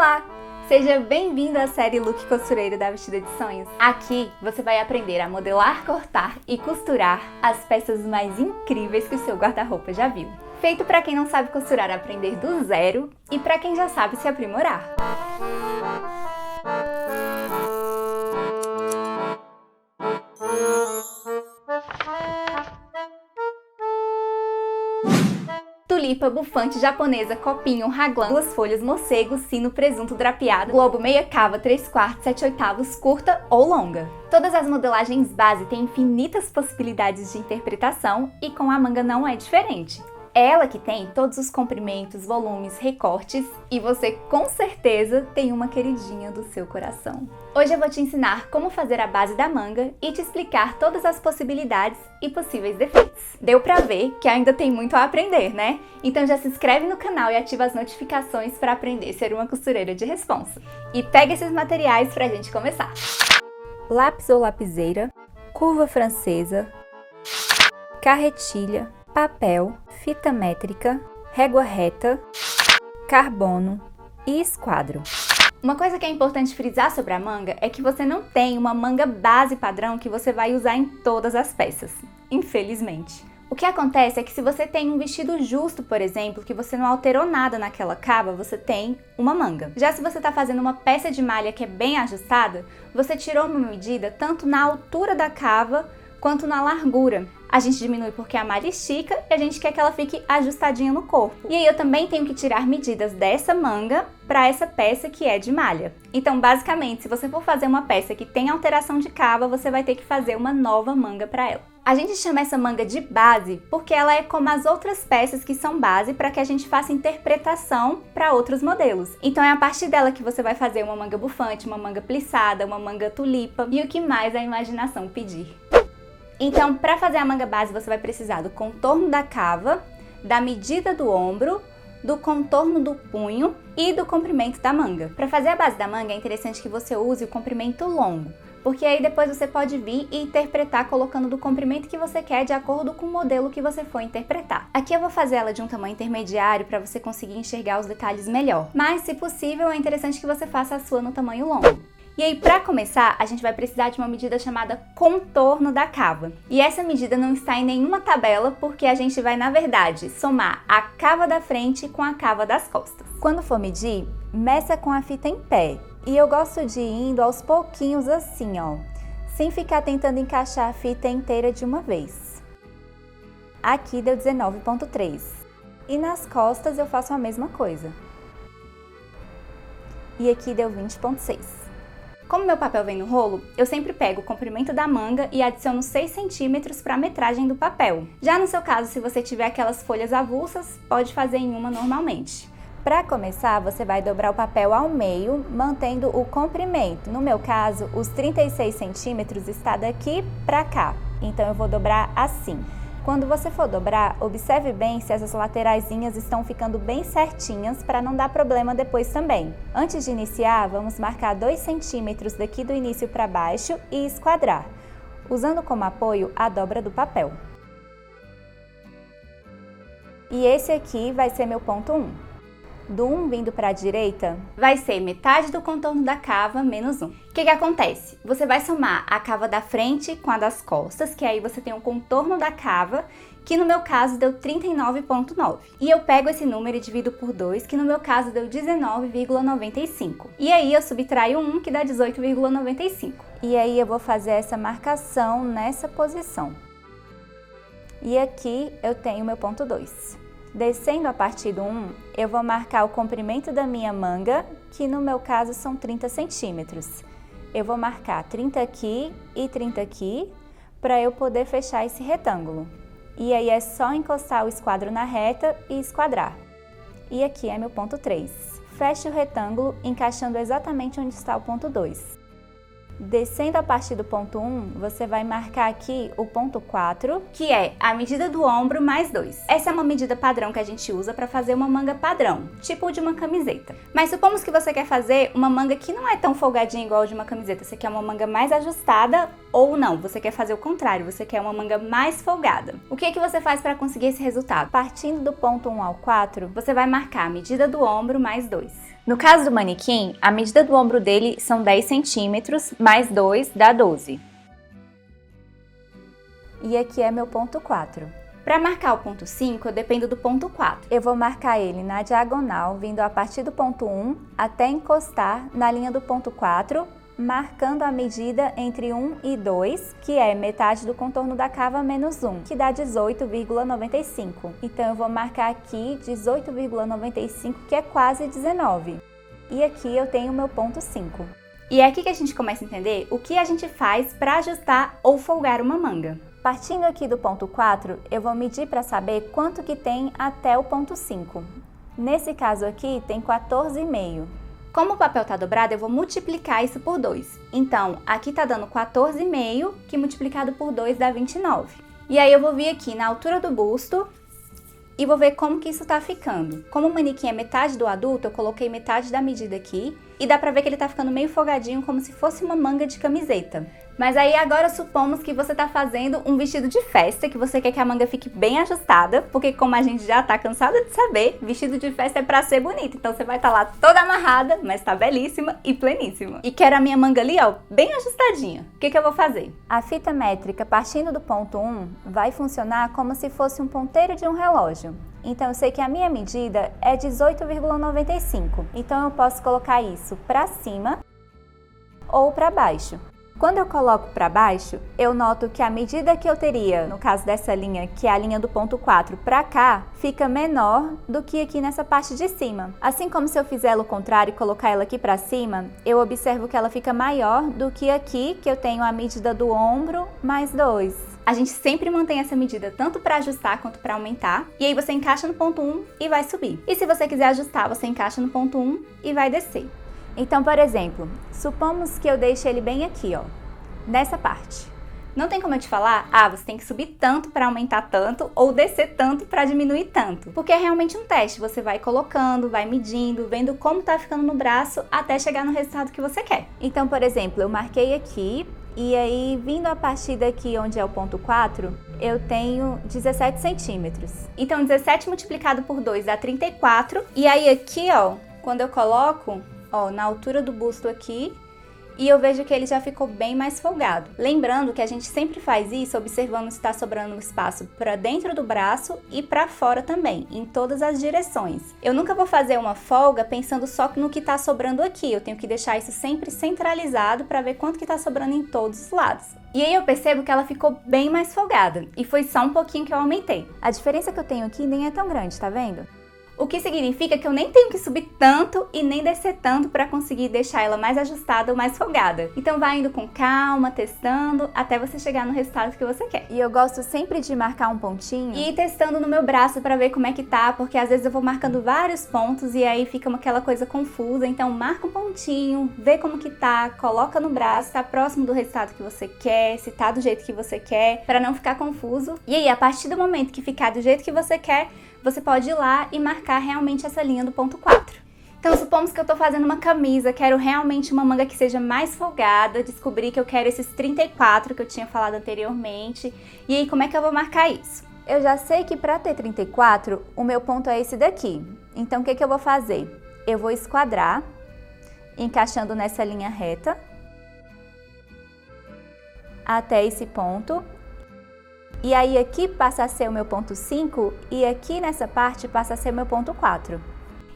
Olá! Seja bem-vindo à série Look Costureiro da Vestida de Sonhos. Aqui você vai aprender a modelar, cortar e costurar as peças mais incríveis que o seu guarda-roupa já viu. Feito para quem não sabe costurar aprender do zero e para quem já sabe se aprimorar. Tulipa, bufante, japonesa, copinho, raglan, duas folhas, morcego, sino, presunto, drapeado, globo, meia cava, 3/4, 7/8, curta ou longa. Todas as modelagens base têm infinitas possibilidades de interpretação e com a manga não é diferente. É ela que tem todos os comprimentos, volumes, recortes e você com certeza tem uma queridinha do seu coração. Hoje eu vou te ensinar como fazer a base da manga e te explicar todas as possibilidades e possíveis defeitos. Deu pra ver que ainda tem muito a aprender, né? Então já se inscreve no canal e ativa as notificações para aprender a ser uma costureira de responsa. E pega esses materiais pra gente começar. Lápis ou lapiseira, curva francesa, carretilha, papel, fita métrica, régua reta, carbono e esquadro. Uma coisa que é importante frisar sobre a manga é que você não tem uma manga base padrão que você vai usar em todas as peças, infelizmente. O que acontece é que se você tem um vestido justo, por exemplo, que você não alterou nada naquela cava, você tem uma manga. Já se você está fazendo uma peça de malha que é bem ajustada, você tirou uma medida tanto na altura da cava quanto na largura. A gente diminui porque a malha estica e a gente quer que ela fique ajustadinha no corpo. E aí eu também tenho que tirar medidas dessa manga para essa peça que é de malha. Então, basicamente, se você for fazer uma peça que tem alteração de cava, você vai ter que fazer uma nova manga para ela. A gente chama essa manga de base porque ela é como as outras peças que são base para que a gente faça interpretação para outros modelos. Então é a partir dela que você vai fazer uma manga bufante, uma manga plissada, uma manga tulipa e o que mais a imaginação pedir. Então, para fazer a manga base, você vai precisar do contorno da cava, da medida do ombro, do contorno do punho e do comprimento da manga. Para fazer a base da manga, é interessante que você use o comprimento longo, porque aí depois você pode vir e interpretar colocando do comprimento que você quer de acordo com o modelo que você for interpretar. Aqui eu vou fazer ela de um tamanho intermediário para você conseguir enxergar os detalhes melhor, mas se possível é interessante que você faça a sua no tamanho longo. E aí, para começar, a gente vai precisar de uma medida chamada contorno da cava. E essa medida não está em nenhuma tabela, porque a gente vai, na verdade, somar a cava da frente com a cava das costas. Quando for medir, meça com a fita em pé. E eu gosto de ir indo aos pouquinhos assim, ó, sem ficar tentando encaixar a fita inteira de uma vez. Aqui deu 19,3. E nas costas eu faço a mesma coisa. E aqui deu 20,6. Como meu papel vem no rolo, eu sempre pego o comprimento da manga e adiciono 6 centímetros para a metragem do papel. Já no seu caso, se você tiver aquelas folhas avulsas, pode fazer em uma normalmente. Para começar, você vai dobrar o papel ao meio, mantendo o comprimento. No meu caso, os 36 centímetros está daqui para cá, então eu vou dobrar assim. Quando você for dobrar, observe bem se essas lateraisinhas estão ficando bem certinhas para não dar problema depois também. Antes de iniciar, vamos marcar 2 centímetros daqui do início para baixo e esquadrar, usando como apoio a dobra do papel. E esse aqui vai ser meu ponto 1. Do 1 vindo para a direita, vai ser metade do contorno da cava menos 1. O que acontece? Você vai somar a cava da frente com a das costas, que aí você tem o contorno da cava, que no meu caso deu 39,9. E eu pego esse número e divido por 2, que no meu caso deu 19,95. E aí eu subtraio 1, que dá 18,95. E aí eu vou fazer essa marcação nessa posição. E aqui eu tenho meu ponto 2. Descendo a partir do 1, eu vou marcar o comprimento da minha manga, que no meu caso são 30 centímetros. Eu vou marcar 30 aqui e 30 aqui, para eu poder fechar esse retângulo. E aí é só encostar o esquadro na reta e esquadrar. E aqui é meu ponto 3. Feche o retângulo, encaixando exatamente onde está o ponto 2. Descendo a partir do ponto 1, você vai marcar aqui o ponto 4, que é a medida do ombro mais 2. Essa é uma medida padrão que a gente usa para fazer uma manga padrão, tipo de uma camiseta. Mas supomos que você quer fazer uma manga que não é tão folgadinha igual de uma camiseta, você quer uma manga mais ajustada ou não, você quer fazer o contrário, você quer uma manga mais folgada. O que você faz para conseguir esse resultado? Partindo do ponto 1 ao 4, você vai marcar a medida do ombro mais 2. No caso do manequim, a medida do ombro dele são 10 centímetros, mais 2 dá 12. E aqui é meu ponto 4. Para marcar o ponto 5, eu dependo do ponto 4. Eu vou marcar ele na diagonal, vindo a partir do ponto 1 até encostar na linha do ponto 4, marcando a medida entre 1 e 2, que é metade do contorno da cava menos 1, que dá 18,95. Então eu vou marcar aqui 18,95, que é quase 19. E aqui eu tenho o meu ponto 5. E é aqui que a gente começa a entender o que a gente faz para ajustar ou folgar uma manga. Partindo aqui do ponto 4, eu vou medir para saber quanto que tem até o ponto 5. Nesse caso aqui, tem 14,5. Como o papel está dobrado, eu vou multiplicar isso por 2. Então, aqui está dando 14,5, que multiplicado por 2 dá 29. E aí eu vou vir aqui na altura do busto e vou ver como que isso está ficando. Como o manequim é metade do adulto, eu coloquei metade da medida aqui e dá pra ver que ele tá ficando meio folgadinho, como se fosse uma manga de camiseta. Mas aí agora supomos que você tá fazendo um vestido de festa, que você quer que a manga fique bem ajustada, porque como a gente já tá cansada de saber, vestido de festa é pra ser bonito. Então você vai estar lá toda amarrada, mas tá belíssima e pleníssima. E quero a minha manga ali, ó, bem ajustadinha. O que eu vou fazer? A fita métrica, partindo do ponto 1, vai funcionar como se fosse um ponteiro de um relógio. Então eu sei que a minha medida é 18,95. Então eu posso colocar isso pra cima ou pra baixo. Quando eu coloco para baixo, eu noto que a medida que eu teria, no caso dessa linha, que é a linha do ponto 4 para cá, fica menor do que aqui nessa parte de cima. Assim como se eu fizer ela o contrário e colocar ela aqui para cima, eu observo que ela fica maior do que aqui, que eu tenho a medida do ombro mais 2. A gente sempre mantém essa medida tanto para ajustar quanto para aumentar. E aí você encaixa no ponto 1 e vai subir. E se você quiser ajustar, você encaixa no ponto 1 e vai descer. Então, por exemplo, supomos que eu deixe ele bem aqui, ó, nessa parte. Não tem como eu te falar, você tem que subir tanto para aumentar tanto ou descer tanto para diminuir tanto. Porque é realmente um teste, você vai colocando, vai medindo, vendo como tá ficando no braço até chegar no resultado que você quer. Então, por exemplo, eu marquei aqui e aí vindo a partir daqui onde é o ponto 4, eu tenho 17 centímetros. Então 17 multiplicado por 2 dá 34 e aí aqui, ó, quando eu coloco, ó, na altura do busto aqui, e eu vejo que ele já ficou bem mais folgado. Lembrando que a gente sempre faz isso observando se está sobrando espaço para dentro do braço e para fora também, em todas as direções. Eu nunca vou fazer uma folga pensando só no que está sobrando aqui, eu tenho que deixar isso sempre centralizado para ver quanto que está sobrando em todos os lados. E aí eu percebo que ela ficou bem mais folgada, e foi só um pouquinho que eu aumentei. A diferença que eu tenho aqui nem é tão grande, tá vendo? O que significa que eu nem tenho que subir tanto e nem descer tanto para conseguir deixar ela mais ajustada ou mais folgada. Então vai indo com calma, testando, até você chegar no resultado que você quer. E eu gosto sempre de marcar um pontinho e ir testando no meu braço para ver como é que tá, porque às vezes eu vou marcando vários pontos e aí fica aquela coisa confusa. Então marca um pontinho, vê como que tá, coloca no braço, tá próximo do resultado que você quer, se tá do jeito que você quer, para não ficar confuso. E aí, a partir do momento que ficar do jeito que você quer, você pode ir lá e marcar realmente essa linha do ponto 4. Então, supomos que eu tô fazendo uma camisa, quero realmente uma manga que seja mais folgada, descobri que eu quero esses 34 que eu tinha falado anteriormente. E aí, como é que eu vou marcar isso? Eu já sei que para ter 34, o meu ponto é esse daqui. Então, o que eu vou fazer? Eu vou esquadrar, encaixando nessa linha reta, até esse ponto. E aí aqui passa a ser o meu ponto 5 e aqui nessa parte passa a ser o meu ponto 4.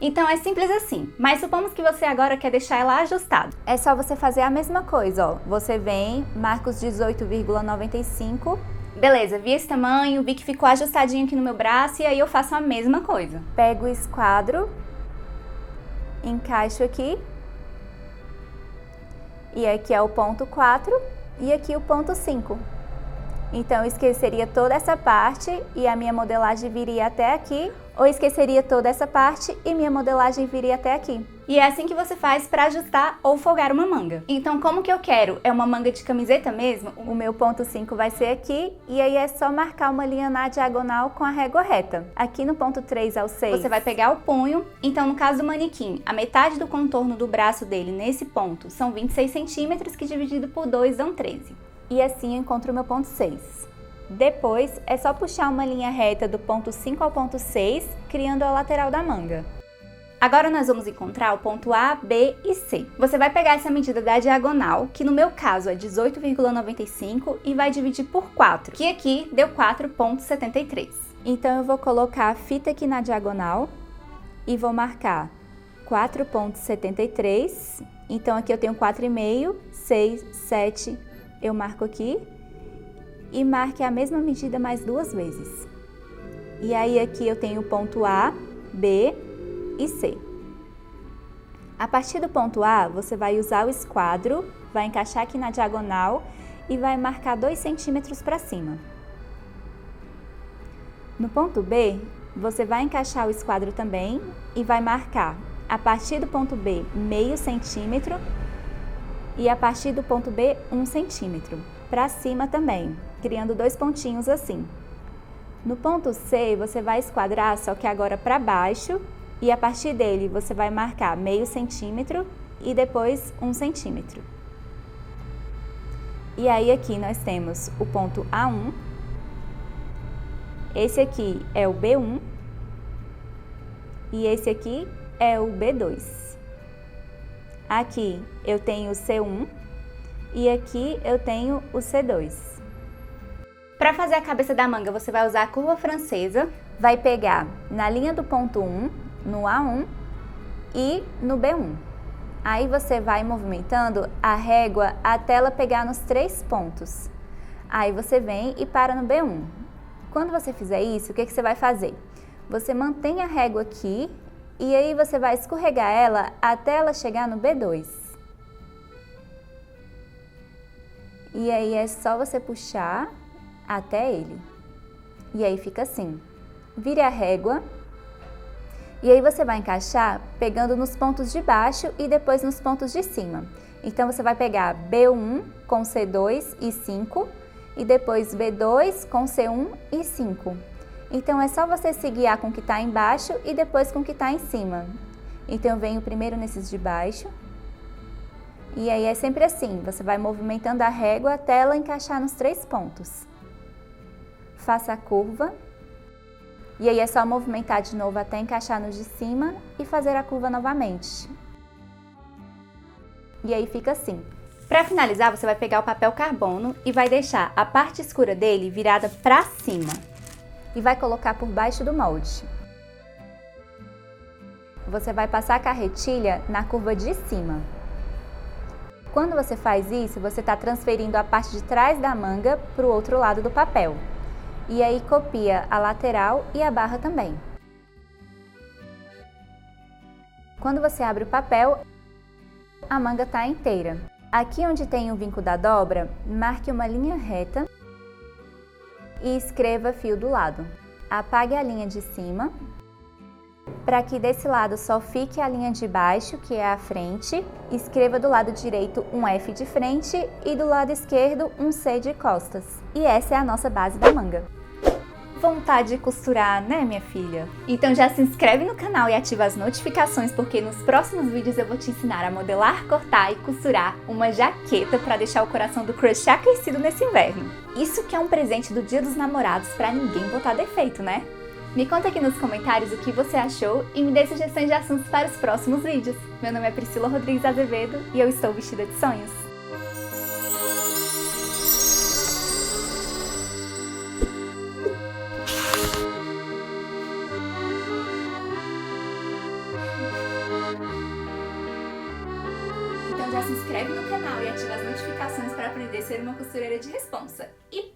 Então é simples assim, mas supomos que você agora quer deixar ela ajustada. É só você fazer a mesma coisa, ó. Você vem, marca os 18,95. Beleza, vi esse tamanho, vi que ficou ajustadinho aqui no meu braço e aí eu faço a mesma coisa. Pego o esquadro, encaixo aqui. E aqui é o ponto 4 e aqui o ponto 5. Então, eu esqueceria toda essa parte e a minha modelagem viria até aqui, ou esqueceria toda essa parte e minha modelagem viria até aqui. E é assim que você faz para ajustar ou folgar uma manga. Então, como que eu quero? É uma manga de camiseta mesmo? O meu ponto 5 vai ser aqui, e aí é só marcar uma linha na diagonal com a régua reta. Aqui no ponto 3 ao 6, você vai pegar o punho. Então, no caso do manequim, a metade do contorno do braço dele nesse ponto são 26 centímetros, que dividido por 2 dão 13. E assim eu encontro o meu ponto 6. Depois, é só puxar uma linha reta do ponto 5 ao ponto 6, criando a lateral da manga. Agora nós vamos encontrar o ponto A, B e C. Você vai pegar essa medida da diagonal, que no meu caso é 18,95, e vai dividir por 4, que aqui deu 4,73. Então eu vou colocar a fita aqui na diagonal e vou marcar 4,73. Então aqui eu tenho 4,5, 6, 7, eu marco aqui e marque a mesma medida mais 2 vezes. E aí aqui eu tenho o ponto A, B e C. A partir do ponto A, você vai usar o esquadro, vai encaixar aqui na diagonal e vai marcar 2 centímetros para cima. No ponto B, você vai encaixar o esquadro também e vai marcar a partir do ponto B meio centímetro e a partir do ponto B 1 centímetro, para cima também, criando 2 pontinhos assim. No ponto C, você vai esquadrar, só que agora para baixo, e a partir dele você vai marcar meio centímetro e depois 1 centímetro. E aí aqui nós temos o ponto A1, esse aqui é o B1 e esse aqui é o B2. Aqui eu tenho o C1 e aqui eu tenho o C2. Para fazer a cabeça da manga, você vai usar a curva francesa, vai pegar na linha do ponto 1, no A1 e no B1. Aí você vai movimentando a régua até ela pegar nos 3 pontos. Aí você vem e para no B1. Quando você fizer isso, o que você vai fazer? Você mantém a régua aqui e aí você vai escorregar ela até ela chegar no B2. E aí é só você puxar até ele. E aí fica assim. Vire a régua. E aí você vai encaixar pegando nos pontos de baixo e depois nos pontos de cima. Então você vai pegar B1 com C2 e 5 e depois B2 com C1 e 5. Então é só você se guiar com o que está embaixo e depois com o que está em cima. Então eu venho primeiro nesses de baixo. E aí é sempre assim, você vai movimentando a régua até ela encaixar nos 3 pontos. Faça a curva. E aí é só movimentar de novo até encaixar no de cima e fazer a curva novamente. E aí fica assim. Para finalizar, você vai pegar o papel carbono e vai deixar a parte escura dele virada para cima. E vai colocar por baixo do molde. Você vai passar a carretilha na curva de cima. Quando você faz isso, você está transferindo a parte de trás da manga para o outro lado do papel. E aí copia a lateral e a barra também. Quando você abre o papel, a manga está inteira. Aqui onde tem o vinco da dobra, marque uma linha reta e escreva fio do lado. Apague a linha de cima, para que desse lado só fique a linha de baixo, que é a frente. Escreva do lado direito um F de frente e do lado esquerdo um C de costas. E essa é a nossa base da manga. Vontade de costurar, né, minha filha? Então já se inscreve no canal e ativa as notificações, porque nos próximos vídeos eu vou te ensinar a modelar, cortar e costurar uma jaqueta para deixar o coração do crush aquecido nesse inverno. Isso que é um presente do Dia dos Namorados para ninguém botar defeito, né? Me conta aqui nos comentários o que você achou e me dê sugestões de assuntos para os próximos vídeos. Meu nome é Priscila Rodrigues Azevedo e eu estou vestida de sonhos. Então já se inscreve no canal e ativa as notificações para aprender a ser uma costureira de responsa. E pega!